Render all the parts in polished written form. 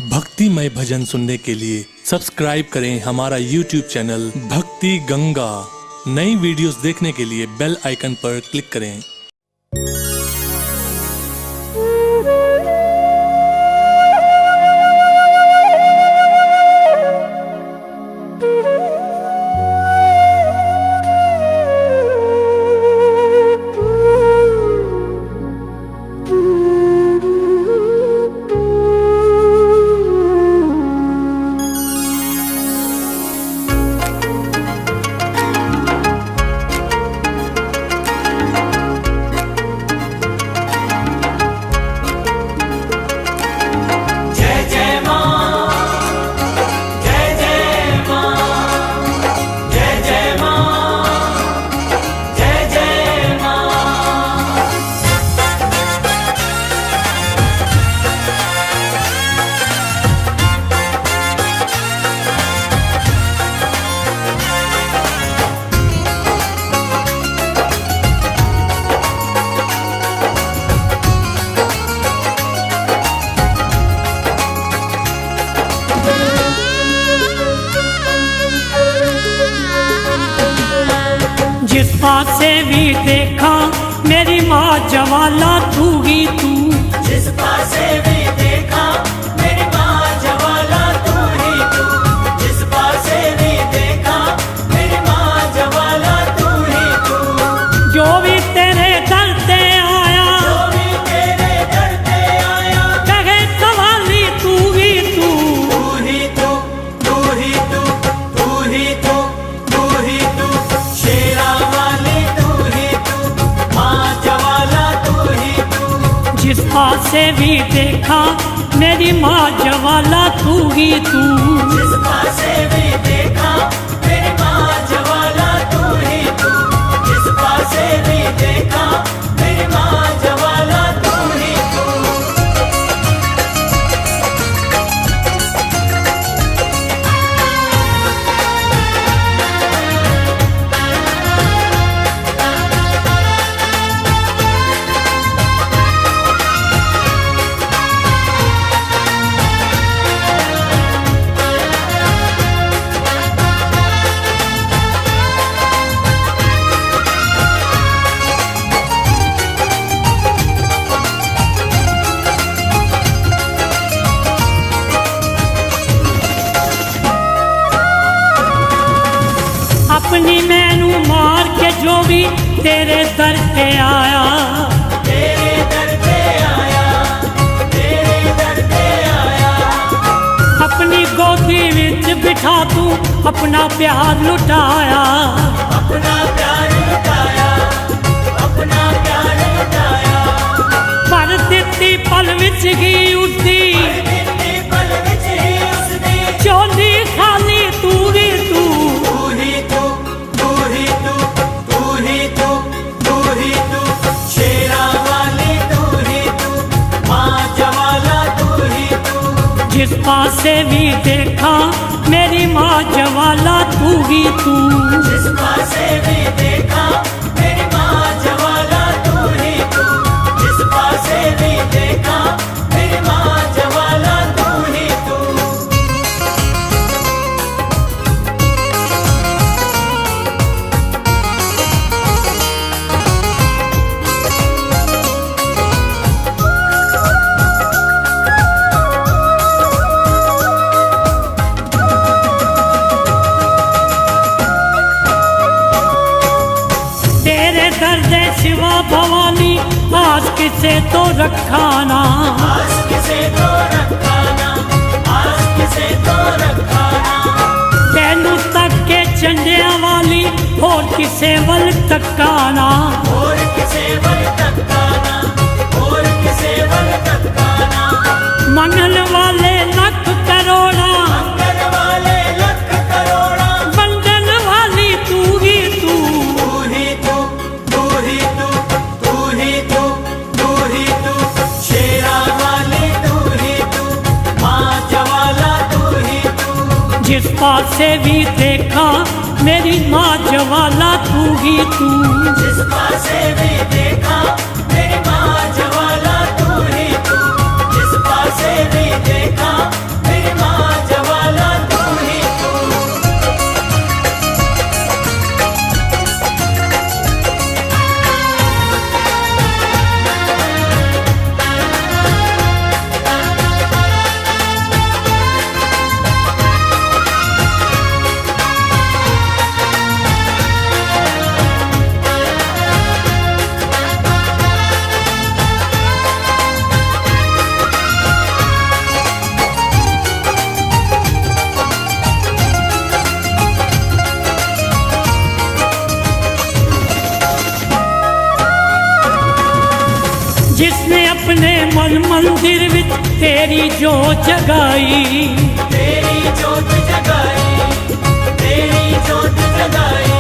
भक्तिमय भजन सुनने के लिए सब्सक्राइब करें हमारा YouTube चैनल भक्ति गंगा। नई वीडियोस देखने के लिए बेल आइकन पर क्लिक करें। जिस पासे भी देखा मेरी माँ जवाला तू ही तू। जिस पासे भी देखा मेरी माँ जवाला तू ही तू। जिस पासे भी देखा मेरी माँ जवाला तू ही तू। जो भी तेरे दर पे आया, जो भी तेरे दर पे आया, कहे सवाली तू ही तू। तू ही तू, तू ही तू, तू ही तू, तू ही तू। शेरा वाली तू ही तू, माँ जवाला तू ही तू। जिस पासे भी देखा मेरी माँ जवाला तू ही तू। जिस पासे भी देखा मेरी माँ जवाला तू ही तू। जिस पासे भी देखा मेरी माँ जवाला तू ही तू। अपनी मैनू मार के जो भी तेरे दर पे आया, तेरे दर पे आया, तेरे दर पे आया। अपनी गोदी विच बिठा तू अपना प्यार लुटाया। अपना प्यार लुटाया, अपना प्यार लुटाया। पर दित्ती पल विच ही उसदी, दित्ती पल विच ही उसदी। चोली खाली तू ही तू। तू ही तू, तू ही तू, तू ही तू, तू ही तू। शेरा वाली तू ही तू, माँ जवाला तू ही तू। जिस पासे भी देखा मेरी माँ जवाला तू ही तू। जिस पासे भी देखा मेरी माँ जवाला तू ही तू। जिस पासे भी देखा मेरी माँ जवाला तू ही तू। तेरे दर्द सिवा भवानी आज किसे तो रखाना। आज किसे तो रखाना, आज किसे तो रखाना। तेनू तक के चंडिया वाली और किसे वल तकाना। और किसे बल तकाना, और किसे बल तकाना। मंगल वाले लख करोड़ा, मंगल वाले लख करोड़ा। बंधन वाली तू ही तू। तू ही तू, तू ही तू, तू ही तू, तू ही तू। शेरा वाली तू ही तू, माँ जवाला तू ही तू। जिस पासे भी देखा मेरी माँ जवाला तू ही तू। जिस पासे भी देखा मेरी माँ जवाला तू ही तू। जिस पासे भी देखा केवल मंदिर विच तेरी जोत जगाई, तेरी जोत जगाई, तेरी जोत जगाई।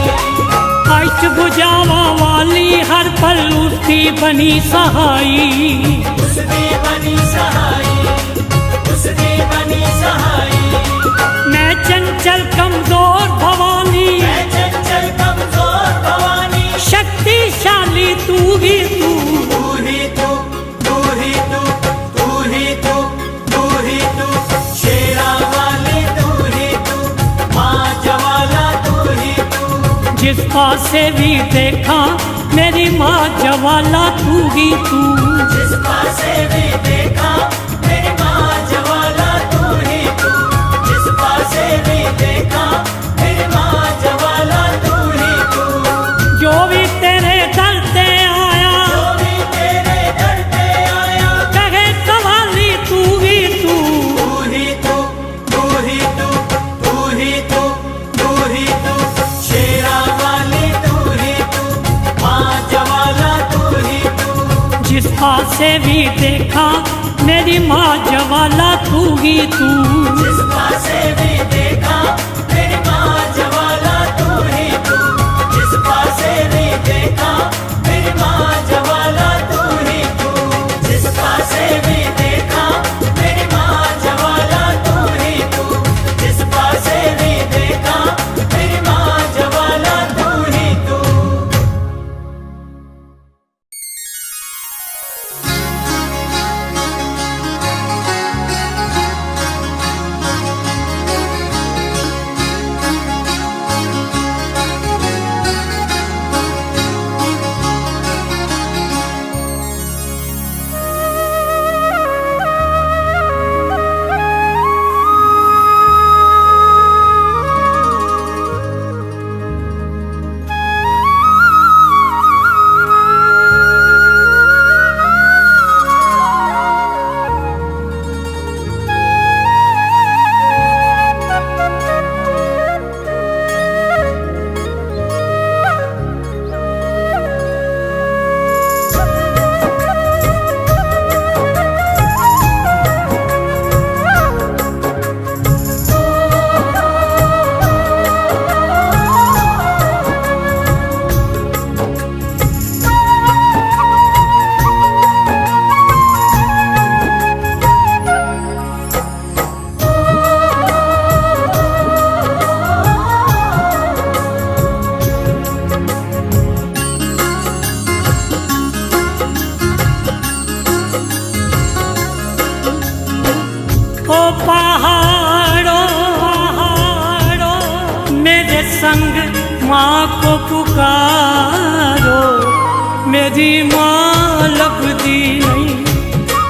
अष्ट भुजावा वाली हर पल उसकी बनी सहाई, उसकी बनी सहाई, उसकी बनी सहाई। मैं चंचल कमजोर भवानी, मैं चंचल कमजोर भवानी, शक्तिशाली तू ही तू। तू ही तू, तू ही तू, तू ही तू, तू ही तू। शेरा वाली तू ही तू, माँ ज्वाला तू ही तू। जिस पासे भी देखा मेरी माँ ज्वाला तू ही तू। जिस पासे भी देखा मेरी माँ ज्वाला तू ही तू। जिस पासे भी देखा मेरी माँ ज्वाला तू ही तू। जो भी तेरे दर पे आया, जो भी तेरे दर पे आया, कहे कवाली तू ही तू। तू ही तू, तू ही तू, तू ही तू, तू ही तू। शेरा वाली तू ही तू, माँ ज्वाला तू ही तू। जिस पासे भी देखा मेरी माँ ज्वाला तू ही तू। जिस पासे भी देखा मेरी माँ ज्वाला तू ही तू। जिस पासे भी देखा मेरी माँ ज्वाला तू ही तू। जिस पासे भी देखा मेरी माँ ज्वाला तू ही तू। जिस पासे भी देखा मेरी माँ ज्वाला तू ही तू। ओ पहाड़ों मेरे संग माँ को पुकारो। मेरी माँ लभती नहीं,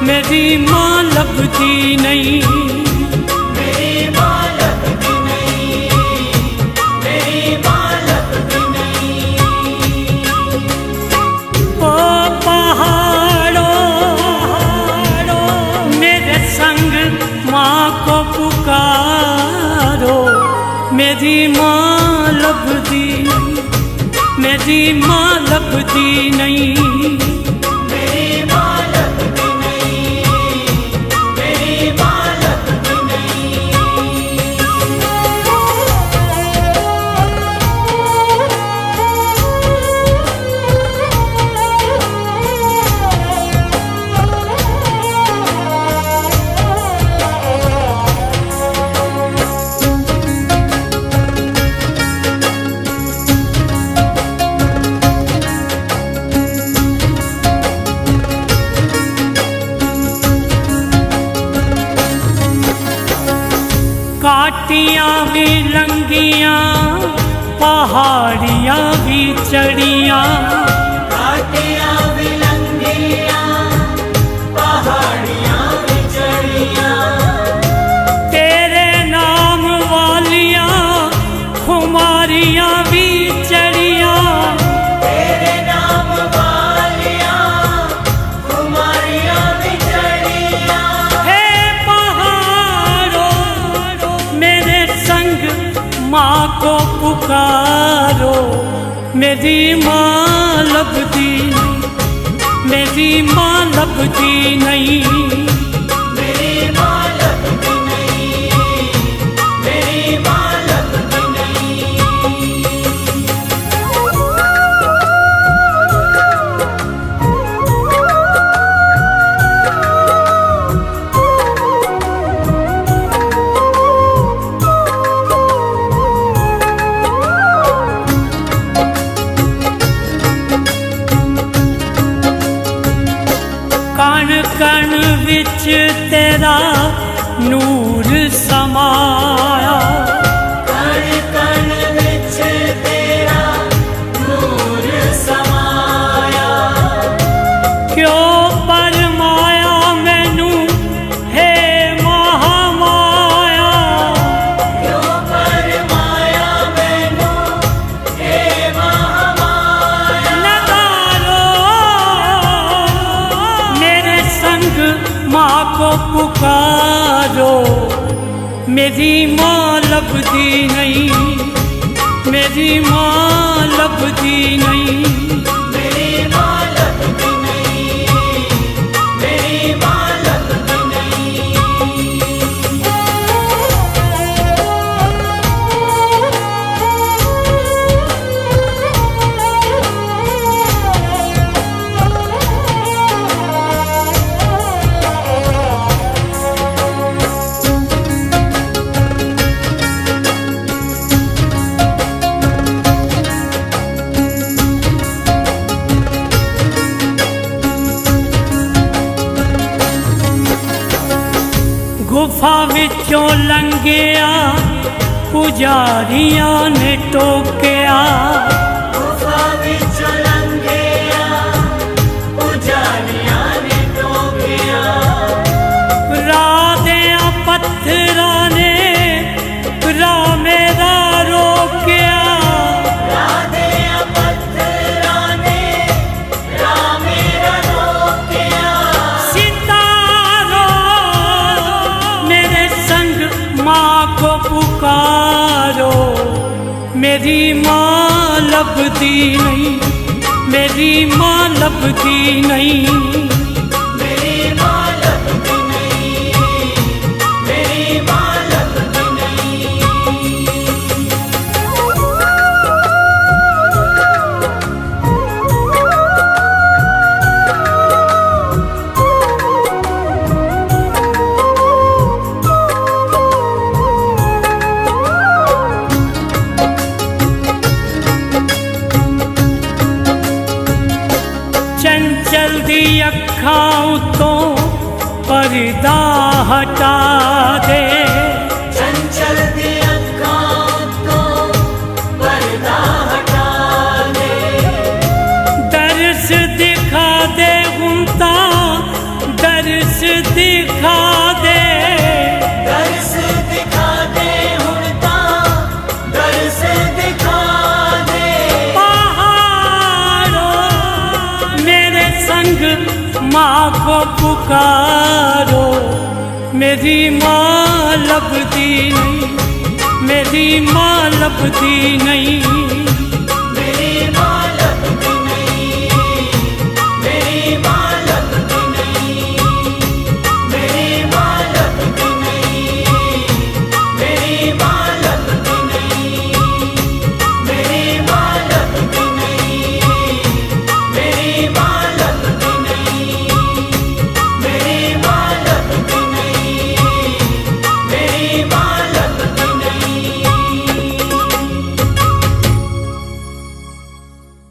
मेरी माँ लभती नहीं। मेरी माँ लभती नहीं, मेरी माँ लभती नहीं। ओ पहाड़ों मेरे संग माँ को पुकारो। मेरी माँ लभती नहीं, मेरी माँ लभती नहीं। मेरी माँ लभती नहीं, मेरी माँ लभती नहीं। काटियाँ भी लंगियाँ, पहाड़ियाँ भी चढ़ियाँ। काटियाँ भी लंगियाँ, पहाड़ियाँ भी चढ़ियाँ। तेरे नाम वालियाँ खुमारियाँ भी चढ़ियाँ। तेरे नाम वालियाँ कुमारियाँ भी चढ़ियाँ। हे पहाड़ों मेरे संग माँ को पुकारो। मेरी माँ लभती नहीं, मेरी माँ लभती लभदी नहीं। मेरी माँ लभदी नहीं, मेरी माँ लभदी नहीं। कण कण विच तेरा नूर समाया, कण कण विच तेरा नूर समाया। क्यों परमाया मैनू हे महामाया। क्यों परमाया मैनू हे महामाया। नगारो मेरे संग माँ को पुकारो, मेरी माँ लभदी नहीं, मेरी माँ लभदी नहीं। मेरी माँ लभदी नहीं, मेरी माँ लभदी नहीं। गुफा विचों लंघिया पुजारियां ने टोकिया, गुफा विचों लंघिया पुजारियां ने टोकिया। राह दियां पत्थरां ने राह मेरा रोकिया। राह दियां पत्थरां ने राह मेरा रोकिया। सितारो मेरे संग माँ को पुकारो, मेरी माँ लभदी नहीं, मेरी माँ लभदी नहीं। मेरी माँ लभदी नहीं, मेरी माँ लभदी नहीं। चंचल दी अखां उतों पर्दा हटा दे, चंचल दी अखां तो पर्दा हटा दे। दर्श दिखा दे हुंदा, दर्श दिखा दे। दर्श दिखा दे हुण तां, दर्श दिखा दे। पहाड़ो मेरे संग माँ को पुकारो, मेरी माँ लभदी नहीं, मेरी माँ लभदी नहीं।